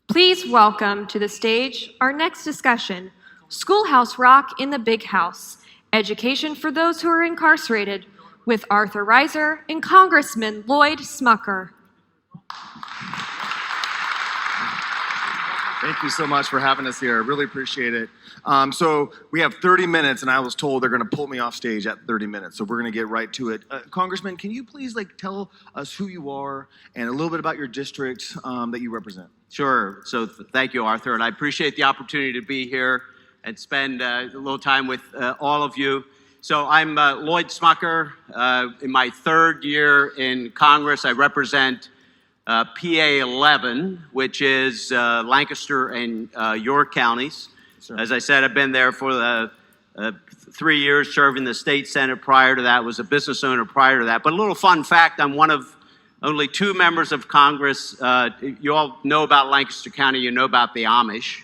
Please welcome to the stage our next discussion, Schoolhouse Rock in the Big House, Education for Those Who Are Incarcerated, with Arthur Reiser and Congressman Lloyd Smucker. Thank you so much for having us here. I really appreciate it. So we have 30 minutes, and I was told they're going to pull me off stage at 30 minutes, so we're going to get right to it. Congressman, can you please tell us who you are and a little bit about your district that you represent? Sure. So thank you, Arthur, and I appreciate the opportunity to be here and spend a little time with all of you. So I'm Lloyd Smucker. In my third year in Congress, I represent PA 11, which is Lancaster and York counties. Sure. As I said, I've been there for the 3 years, serving the state senate. Prior to that, was a business owner prior to that. But a little fun fact, I'm one of only 2 members of Congress. You all know about Lancaster County, you know about the Amish.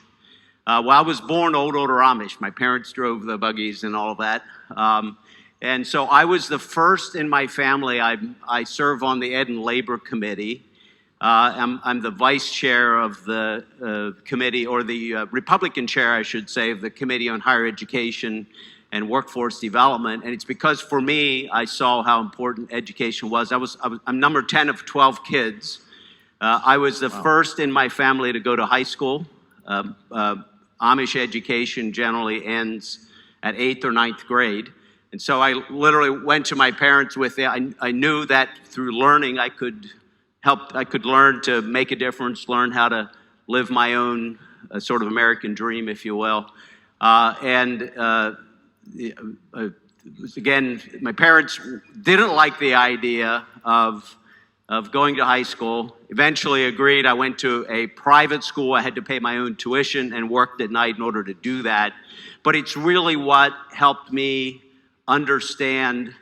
Well, I was born older Amish. My parents drove the buggies and all of that. And so I was the first in my family. I serve on the Ed and Labor Committee. I'm the vice chair of the committee, or the Republican chair, I should say, of the Committee on Higher Education and Workforce Development. And it's because, for me, I saw how important education was. I'm number 10 of 12 kids. I was the first in my family to go to high school. Amish education generally ends at 8th or 9th grade. And so I literally went to my parents with it. I knew that through learning I could learn to make a difference, learn how to live my own sort of American dream, if you will. Again, my parents didn't like the idea of going to high school. Eventually agreed. I went to a private school. I had to pay my own tuition and worked at night in order to do that. But it's really what helped me understand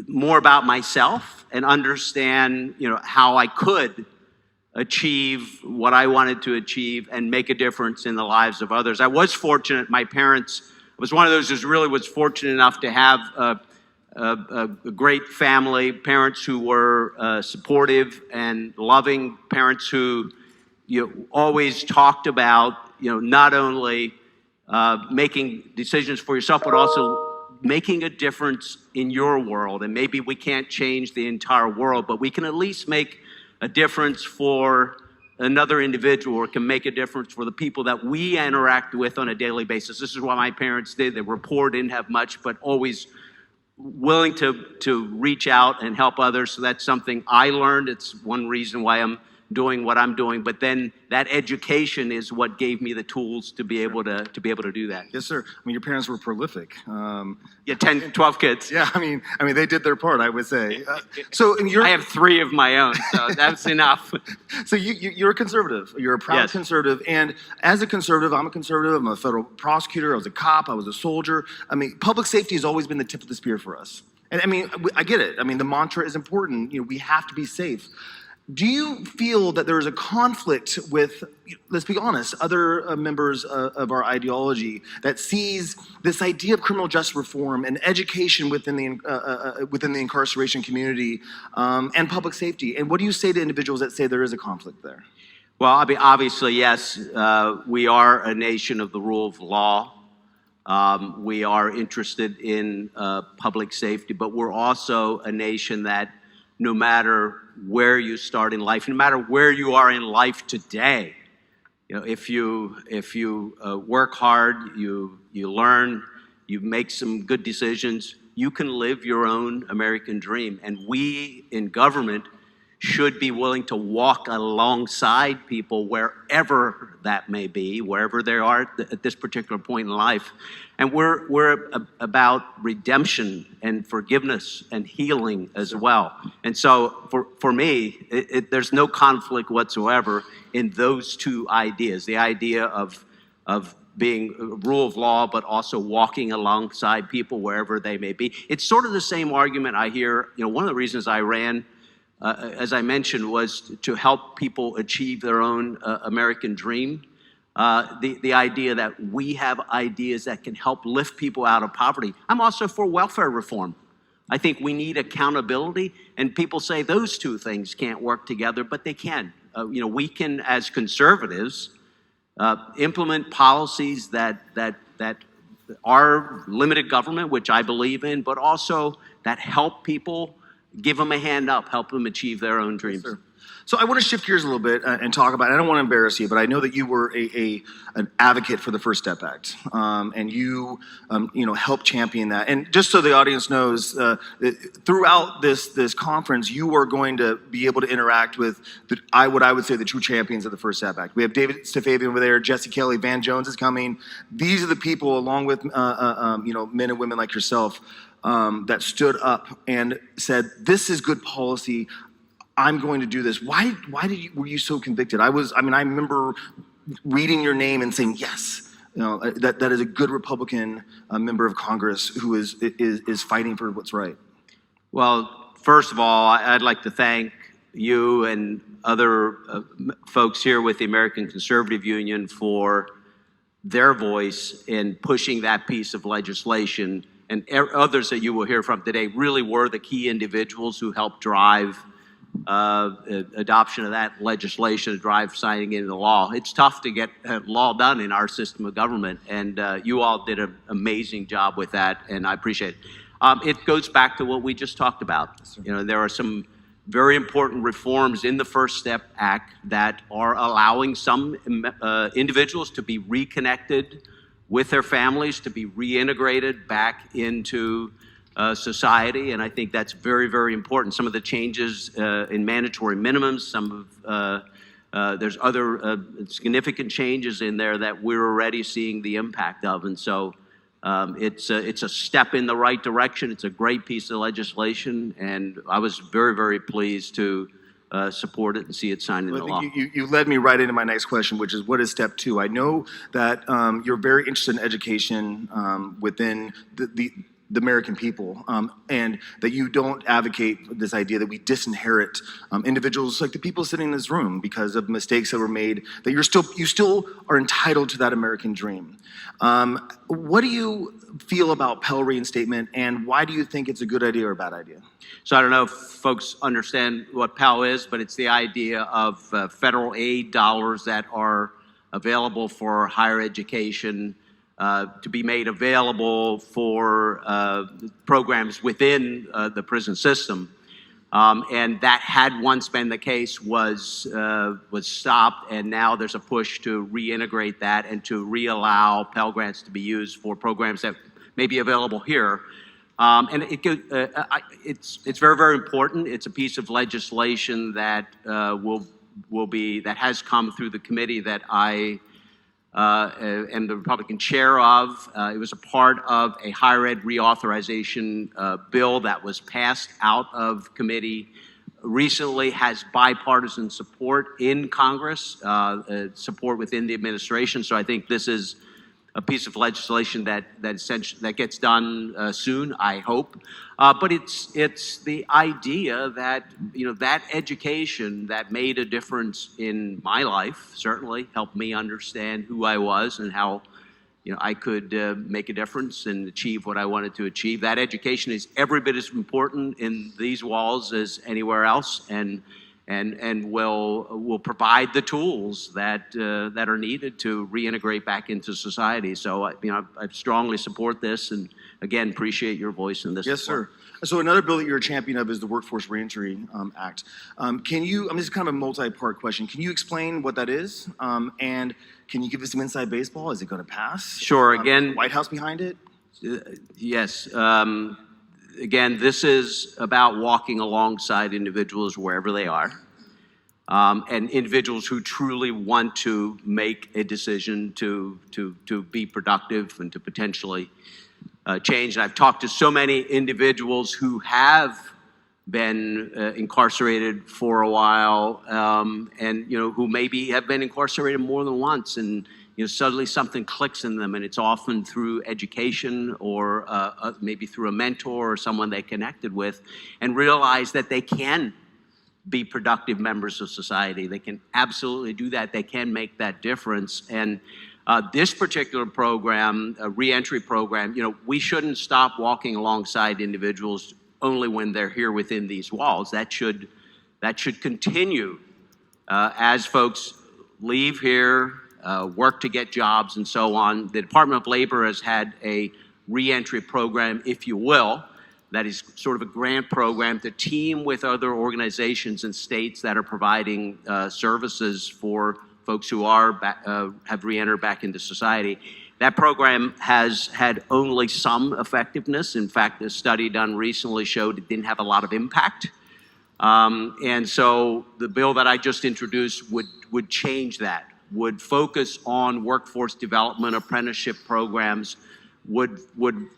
more about myself and understand, how I could achieve what I wanted to achieve and make a difference in the lives of others. I was fortunate. My parents, I was one of those who really was fortunate enough to have a great family, parents who were supportive and loving, parents who always talked about, not only making decisions for yourself, but also making a difference in your world. And maybe we can't change the entire world, but we can at least make a difference for another individual, or can make a difference for the people that we interact with on a daily basis. This is what my parents did. They were poor, didn't have much, but always willing to reach out and help others. So that's something I learned. It's one reason why I'm doing what I'm doing. But then that education is what gave me the tools to be able to do that. Yes, sir. I mean, your parents were prolific. 10, 12 kids. Yeah, I mean, they did their part, I would say. I have 3 of my own, so that's enough. So you're a conservative. You're a proud conservative. And as a conservative, I'm a conservative. I'm a federal prosecutor. I was a cop. I was a soldier. I mean, public safety has always been the tip of the spear for us. And I mean, I get it. I mean, the mantra is important. We have to be safe. Do you feel that there is a conflict with, let's be honest, other members of our ideology that sees this idea of criminal justice reform and education within the incarceration community and public safety? And what do you say to individuals that say there is a conflict there? Well, I mean, obviously, yes, we are a nation of the rule of law. We are interested in public safety, but we're also a nation that, no matter where you start in life, no matter where you are in life today, if you work hard, you learn, you make some good decisions, you can live your own American dream. And we in government should be willing to walk alongside people wherever that may be, wherever they are at this particular point in life. And we're about redemption and forgiveness and healing as well. And so for me, there's no conflict whatsoever in those 2 ideas, the idea of being a rule of law, but also walking alongside people wherever they may be. It's sort of the same argument I hear. One of the reasons I ran, as I mentioned, was to help people achieve their own American dream. The idea that we have ideas that can help lift people out of poverty. I'm also for welfare reform. I think we need accountability, and people say those two things can't work together, but they can. We can, as conservatives, implement policies that are limited government, which I believe in, but also that help people, give them a hand up, help them achieve their own dreams. Yes, so I want to shift gears a little bit and talk about, I don't want to embarrass you, but I know that you were an advocate for the First Step Act, and you helped champion that. And just so the audience knows, throughout this conference, you are going to be able to interact with what I would say the true champions of the First Step Act. We have David Stefavian over there, Jesse Kelly, Van Jones is coming. These are the people, along with men and women like yourself, that stood up and said, "This is good policy. I'm going to do this." Why were you so convicted? I remember reading your name and saying, yes, that is a good Republican member of Congress who is fighting for what's right. Well, first of all, I'd like to thank you and other folks here with the American Conservative Union for their voice in pushing that piece of legislation, and others that you will hear from today really were the key individuals who helped drive adoption of that legislation, to drive signing into law. It's tough to get law done in our system of government, and you all did an amazing job with that, and I appreciate it. It goes back to what we just talked about. There are some very important reforms in the First Step Act that are allowing some individuals to be reconnected with their families, to be reintegrated back into society, and I think that's very, very important. Some of the changes in mandatory minimums, there's other significant changes in there that we're already seeing the impact of, and so it's a step in the right direction. It's a great piece of legislation, and I was very, very pleased to support it and see it signed into law. You led me right into my next question, which is, what is step two? I know that you're very interested in education within the American people, and that you don't advocate this idea that we disinherit individuals like the people sitting in this room because of mistakes that were made, that you still are entitled to that American dream. What do you feel about Pell reinstatement, and why do you think it's a good idea or a bad idea? So I don't know if folks understand what Pell is, but it's the idea of federal aid dollars that are available for higher education to be made available for programs within the prison system. And that had once been the case, was stopped, and now there's a push to reintegrate that and to reallow Pell Grants to be used for programs that may be available here. And it's very, very important. It's a piece of legislation that that has come through the committee that I am the Republican chair of. It was a part of a higher ed reauthorization bill that was passed out of committee recently, has bipartisan support in Congress, support within the administration. So I think this is a piece of legislation that gets done soon, I hope. But it's the idea that that education that made a difference in my life, certainly helped me understand who I was and how I could make a difference and achieve what I wanted to achieve. That education is every bit as important in these walls as anywhere else, and will provide the tools that are needed to reintegrate back into society. So I strongly support this, and again, appreciate your voice in this. Yes, sir. So another bill that you're a champion of is the Workforce Reentry Act. Can you? This is kind of a multi-part question. Can you explain what that is? And can you give us some inside baseball? Is it going to pass? Sure. Again, White House behind it? Yes. Again, this is about walking alongside individuals wherever they are, and individuals who truly want to make a decision to be productive and to potentially change. And I've talked to so many individuals who have been incarcerated for a while, and who maybe have been incarcerated more than once, and suddenly something clicks in them, and it's often through education or maybe through a mentor or someone they connected with, and realize that they can be productive members of society. They can absolutely do that. They can make that difference. And this particular program, a reentry program, we shouldn't stop walking alongside individuals only when they're here within these walls. That should continue as folks leave here, work to get jobs and so on. The Department of Labor has had a reentry program, if you will, that is sort of a grant program to team with other organizations and states that are providing services for folks who have reentered back into society. That program has had only some effectiveness. In fact, a study done recently showed it didn't have a lot of impact. And so the bill that I just introduced would change that, would focus on workforce development, apprenticeship programs, would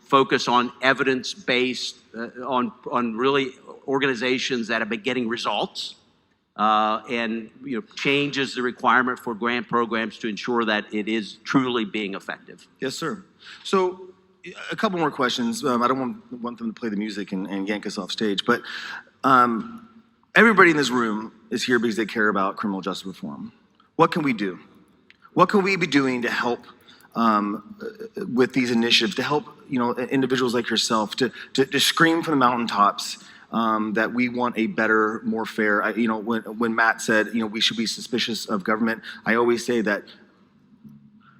focus on evidence-based, on really organizations that have been getting results, and changes the requirement for grant programs to ensure that it is truly being effective. Yes, sir. So a couple more questions. I don't want them to play the music and yank us off stage, but everybody in this room is here because they care about criminal justice reform. What can we do? What can we be doing to help with these initiatives, to help individuals like yourself to scream from the mountaintops that we want a better, more fair? When Matt said we should be suspicious of government, I always say that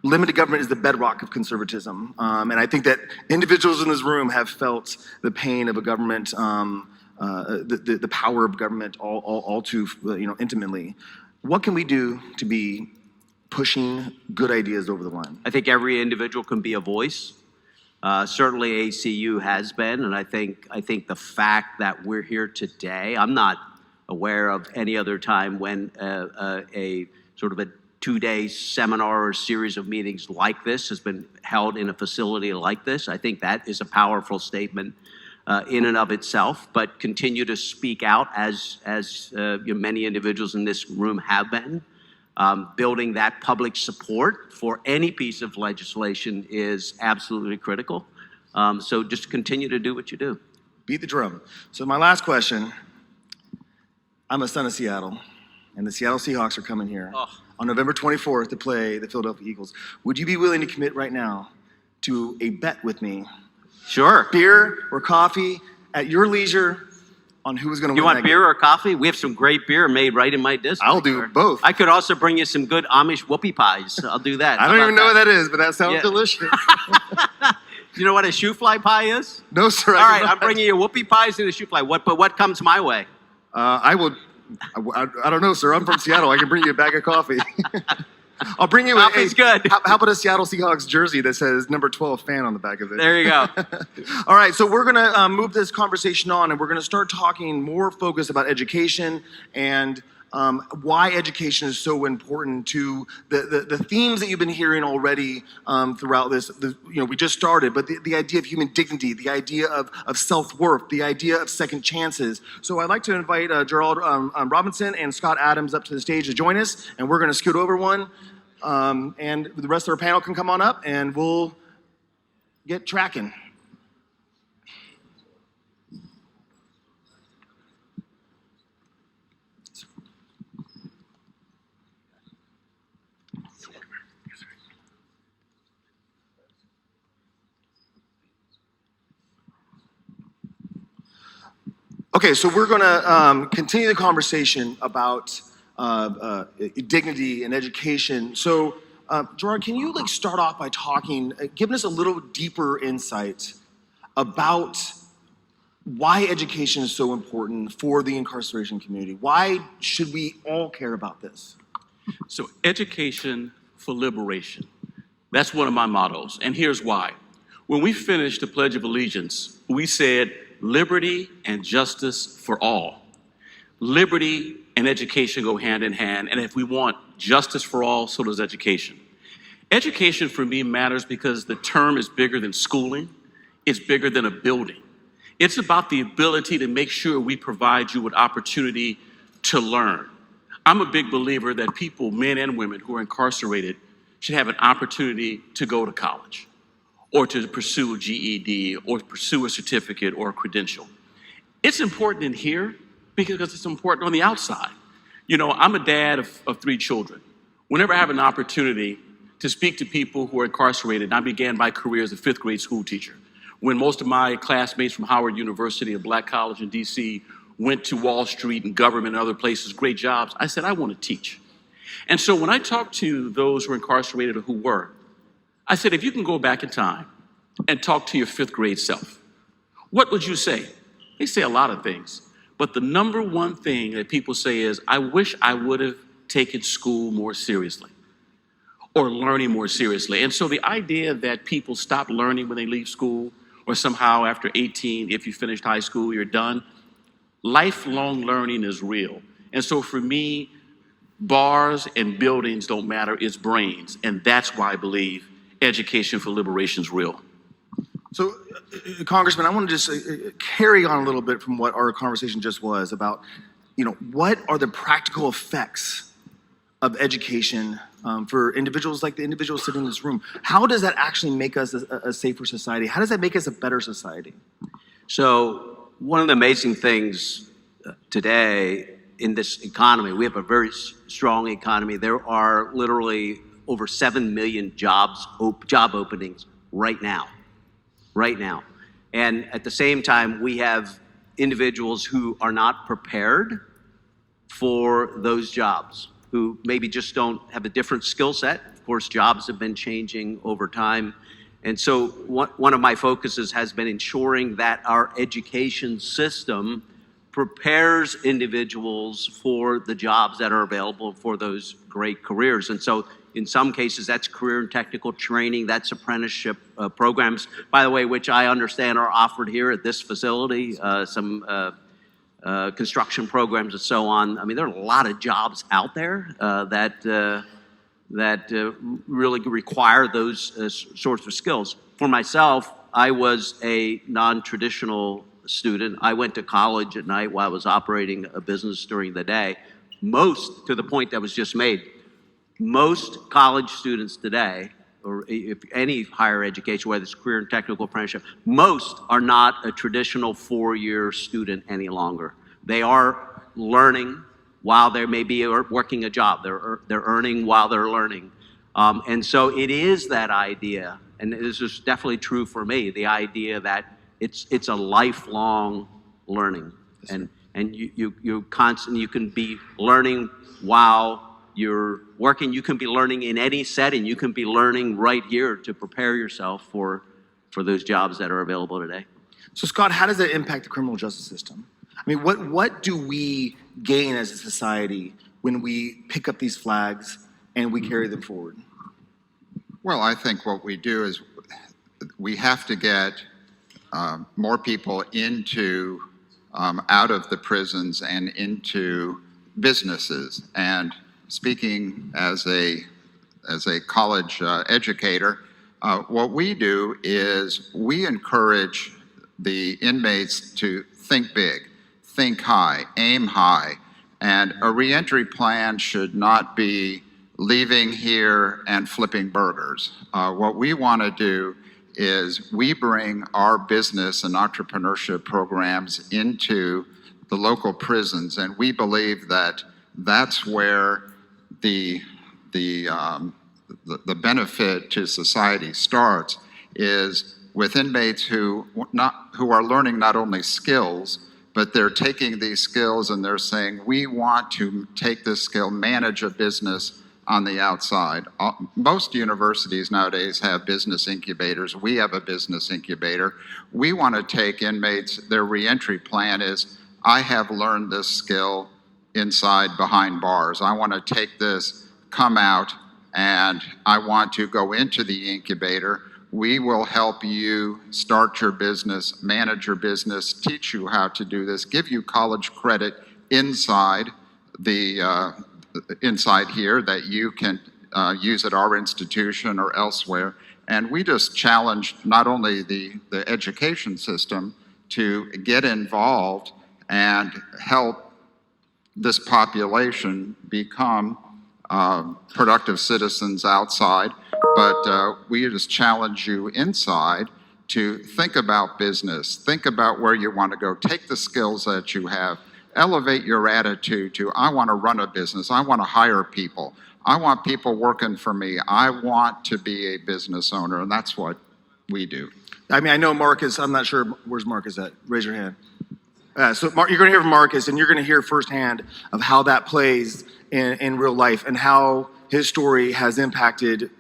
limited government is the bedrock of conservatism, and I think that individuals in this room have felt the pain of a government, the power of government all too intimately. What can we do to be pushing good ideas over the line? I think every individual can be a voice. Certainly ACU has been, and I think the fact that we're here today, I'm not aware of any other time when a sort of a two-day seminar or series of meetings like this has been held in a facility like this. I think that is a powerful statement in and of itself, but continue to speak out as many individuals in this room have been. Building that public support for any piece of legislation is absolutely critical. So just continue to do what you do. Beat the drum. So my last question, I'm a son of Seattle, and the Seattle Seahawks are coming here on November 24th to play the Philadelphia Eagles. Would you be willing to commit right now to a bet with me? Sure. Beer or coffee at your leisure on who's going to win. You want beer or coffee? We have some great beer made right in my district. I'll do both. I could also bring you some good Amish whoopie pies. I'll do that. I don't even know what that is, but that sounds delicious. You know what a shoe fly pie is? No, sir. All right, I'm bringing you whoopie pies and a shoe fly. But what comes my way? I don't know, sir. I'm from Seattle. I can bring you a bag of coffee. I'll bring you Coffee's good. How about a Seattle Seahawks jersey that says number 12 fan on the back of it? There you go. All right, so we're going to move this conversation on, and we're going to start talking more focused about education and why education is so important to the themes that you've been hearing already throughout this. We just started, but the idea of human dignity, the idea of self-worth, the idea of second chances. So I'd like to invite Gerald Robinson and Scott Adams up to the stage to join us, and we're going to scoot over one. And the rest of our panel can come on up, and we'll get tracking. Okay, so we're going to continue the conversation about dignity and education. So, Gerard, can you start off by giving us a little deeper insight about why education is so important for the incarceration community? Why should we all care about this? So, education for liberation. That's one of my mottos, and here's why. When we finished the Pledge of Allegiance, we said, liberty and justice for all. Liberty and education go hand in hand, and if we want justice for all, so does education. Education for me matters because the term is bigger than schooling. It's bigger than a building. It's about the ability to make sure we provide you with opportunity to learn. I'm a big believer that people, men and women who are incarcerated, should have an opportunity to go to college, or to pursue a GED, or pursue a certificate or a credential. It's important in here because it's important on the outside. I'm a dad of 3 children. Whenever I have an opportunity to speak to people who are incarcerated, and I began my career as a 5th grade school teacher. When most of my classmates from Howard University, a black college in DC, went to Wall Street and government and other places, great jobs, I said, I want to teach. And so when I talked to those who were incarcerated or who were, I said, if you can go back in time and talk to your 5th grade self, what would you say? They say a lot of things, but the number one thing that people say is, I wish I would have taken school more seriously or learning more seriously. And so the idea that people stop learning when they leave school, or somehow after 18, if you finished high school, you're done, lifelong learning is real. And so for me, bars and buildings don't matter, it's brains. And that's why I believe education for liberation is real. So, Congressman, I want to just carry on a little bit from what our conversation just was about, what are the practical effects of education for individuals like the individuals sitting in this room? How does that actually make us a safer society? How does that make us a better society? So one of the amazing things today in this economy, we have a very strong economy. There are literally over 7 million job openings right now. And at the same time, we have individuals who are not prepared for those jobs, who maybe just don't have a different skill set. Of course, jobs have been changing over time. And so one of my focuses has been ensuring that our education system prepares individuals for the jobs that are available for those great careers. And so in some cases, that's career and technical training, that's apprenticeship programs, by the way, which I understand are offered here at this facility, some construction programs and so on. I mean, there are a lot of jobs out there that really require those sorts of skills. For myself, I was a non-traditional student. I went to college at night while I was operating a business during the day. Most, to the point that was just made, most college students today, or if any higher education, whether it's career and technical apprenticeship, most are not a traditional 4-year student any longer. They are learning while they may be working a job. They're earning while they're learning. And so it is that idea, and this is definitely true for me, the idea that it's a lifelong learning. And you constantly, you can be learning while you're working, you can be learning in any setting, you can be learning right here to prepare yourself for those jobs that are available today. So Scott, how does that impact the criminal justice system? I mean, what do we gain as a society when we pick up these flags and we carry them forward? Well, I think what we do is we have to get more people into out of the prisons and into businesses. And speaking as a college educator, what we do is we encourage the inmates to think big, think high, aim high, and a reentry plan should not be leaving here and flipping burgers. What we want to do is we bring our business and entrepreneurship programs into the local prisons, and we believe that that's where the benefit to society starts, is with inmates who are learning not only skills, but they're taking these skills and they're saying, we want to take this skill, manage a business on the outside. Most universities nowadays have business incubators. We have a business incubator. We want to take inmates, their reentry plan is, I have learned this skill inside behind bars. I want to take this, come out, and I want to go into the incubator. We will help you start your business, manage your business, teach you how to do this, give you college credit inside inside here that you can use at our institution or elsewhere. And we just challenge not only the education system to get involved and help this population become productive citizens outside, but we just challenge you inside to think about business, think about where you want to go, take the skills that you have, elevate your attitude to, I want to run a business, I want to hire people, I want people working for me, I want to be a business owner, and that's what we do. I mean, I know Marcus, I'm not sure, where's Marcus at? Raise your hand. So you're going to hear from Marcus, and you're going to hear firsthand of how that plays in real life and how his story has impacted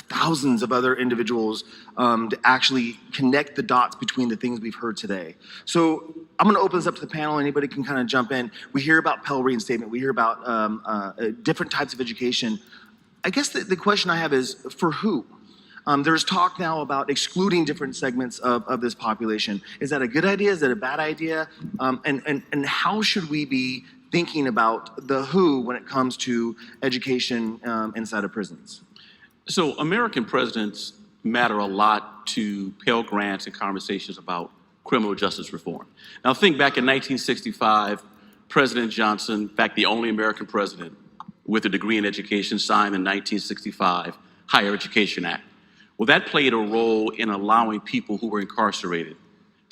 thousands of other individuals to actually connect the dots between the things we've heard today. So I'm going to open this up to the panel. Anybody can kind of jump in. We hear about Pell reinstatement. We hear about different types of education. I guess the question I have is, for who? There's talk now about excluding different segments of this population. Is that a good idea? Is that a bad idea? And how should we be thinking about the who when it comes to education inside of prisons? So American presidents matter a lot to Pell Grants and conversations about criminal justice reform. Now think back in 1965, President Johnson, in fact the only American president with a degree in education, signed the 1965 Higher Education Act. Well, that played a role in allowing people who were incarcerated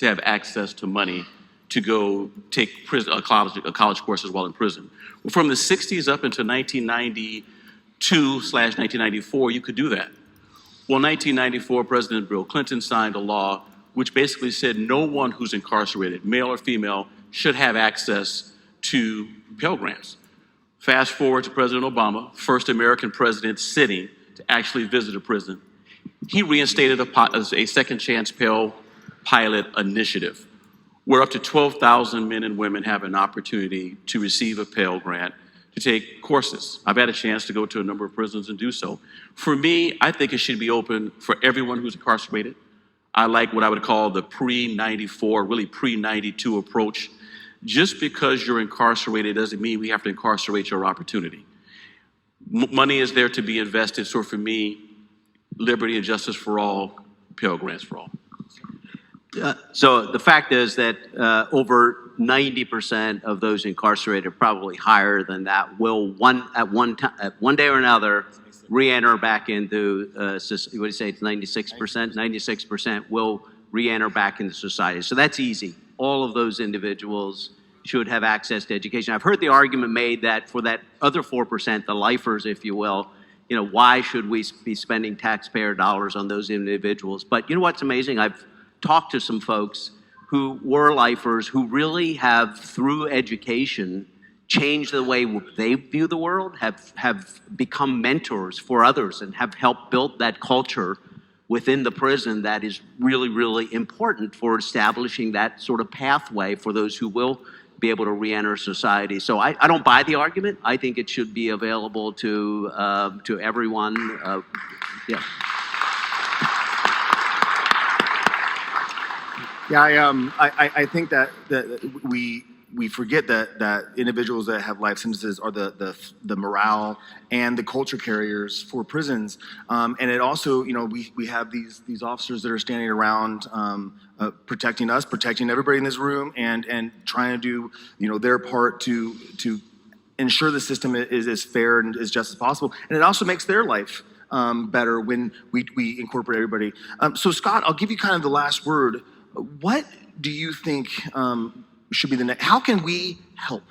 to have access to money to go take college courses while in prison. Well, from the 60s up until 1992/1994, you could do that. Well, in 1994, President Bill Clinton signed a law which basically said no one who's incarcerated, male or female, should have access to Pell Grants. Fast forward to President Obama, first American president sitting to actually visit a prison. He reinstated a second chance Pell pilot initiative, where up to 12,000 men and women have an opportunity to receive a Pell Grant to take courses. I've had a chance to go to a number of prisons and do so. For me, I think it should be open for everyone who's incarcerated. I like what I would call the pre-94, really pre-92 approach. Just because you're incarcerated doesn't mean we have to incarcerate your opportunity. Money is there to be invested, so for me, liberty and justice for all, Pell Grants for all. So the fact is that over 90% of those incarcerated, probably higher than that, will one day or another re-enter back into, what do you say, it's 96%? 96% will re-enter back into society. So that's easy. All of those individuals should have access to education. I've heard the argument made that for that other 4%, the lifers, if you will, you know, why should we be spending taxpayer dollars on those individuals? But you know what's amazing? I've talked to some folks who were lifers who really have, through education, changed the way they view the world, have become mentors for others, and have helped build that culture within the prison that is really, really important for establishing that sort of pathway for those who will be able to re-enter society. So I don't buy the argument. I think it should be available to everyone. Yeah. Yeah, I think that we forget that individuals that have life sentences are the morale and the culture carriers for prisons, and it also, you know, we have these officers that are standing around protecting us, protecting everybody in this room, and trying to do, you know, their part to ensure the system is as fair and as just as possible, and it also makes their life better when we incorporate everybody. So Scott, I'll give you kind of the last word. What do you think should be the next? How can we help?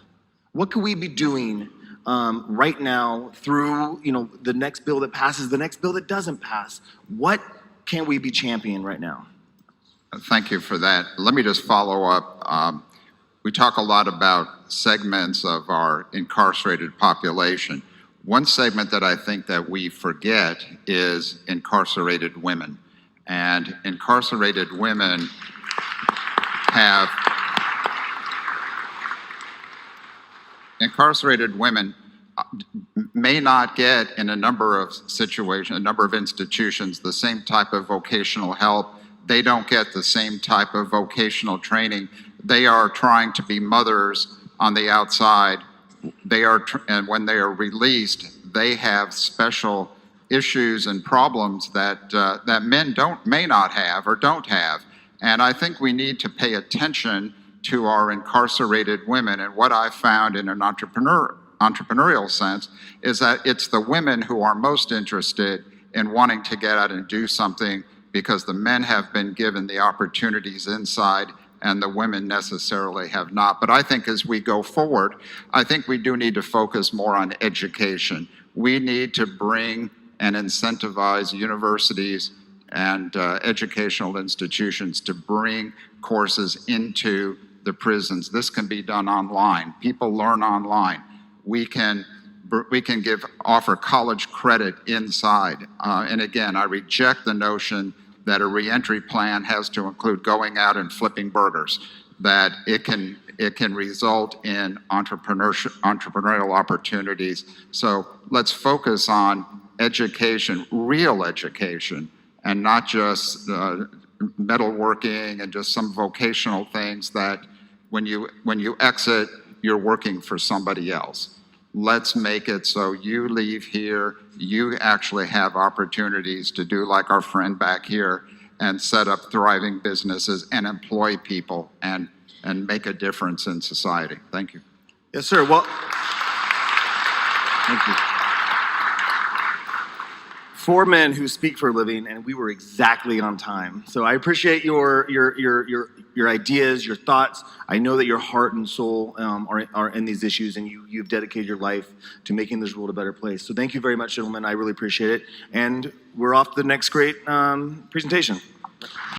What can we be doing right now through, you know, the next bill that passes, the next bill that doesn't pass? What can we be championing right now? Thank you for that. Let me just follow up. We talk a lot about segments of our incarcerated population. One segment that I think that we forget is incarcerated women. And incarcerated women may not get, in a number of situations, a number of institutions, the same type of vocational help. They don't get the same type of vocational training. They are trying to be mothers on the outside. And when they are released, they have special issues and problems that men may not have or don't have. And I think we need to pay attention to our incarcerated women. And what I found in an entrepreneurial sense is that it's the women who are most interested in wanting to get out and do something, because the men have been given the opportunities inside and the women necessarily have not. But I think as we go forward, I think we do need to focus more on education. We need to bring and incentivize universities and educational institutions to bring courses into the prisons. This can be done online. People learn online. We can offer college credit inside. And again, I reject the notion that a reentry plan has to include going out and flipping burgers, that it can result in entrepreneurial opportunities. So let's focus on education, real education, and not just metalworking and just some vocational things that when you exit, you're working for somebody else. Let's make it so you leave here, you actually have opportunities to do like our friend back here and set up thriving businesses and employ people and make a difference in society. Thank you. Yes, sir. Well, thank you. 4 men who speak for a living, and we were exactly on time. So I appreciate your ideas, your thoughts. I know that your heart and soul are in these issues, and you've dedicated your life to making this world a better place. So thank you very much, gentlemen. I really appreciate it. And we're off to the next great presentation.